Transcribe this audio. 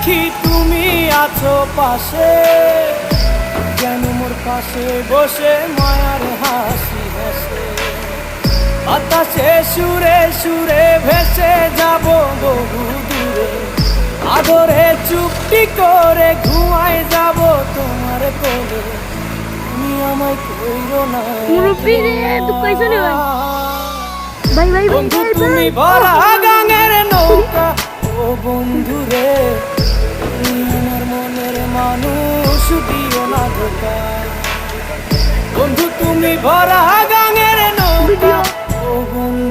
দেখি তুমি আছো পাশে, কেন মোর পাশে বসে মায়ার হাসি হাসে। বাতাসে সুরে সুরে ভেসে যাব বহু দূরে, আদরে চুপটি করে ঘুমায় যাব তোমার কোলে। তুমি আমায় কইরো না মুরব্বি রে, তুই কইছো রে ভাই? ভাই ভাই বন্ধু তুমি ভরা গাঙের নৌকা, ও বন্ধু রে তুমি আমার মনের মানুষ, দিও না ধোকা। বন্ধু তুমি ভরা গাঙের নৌকা, ও বন্ধু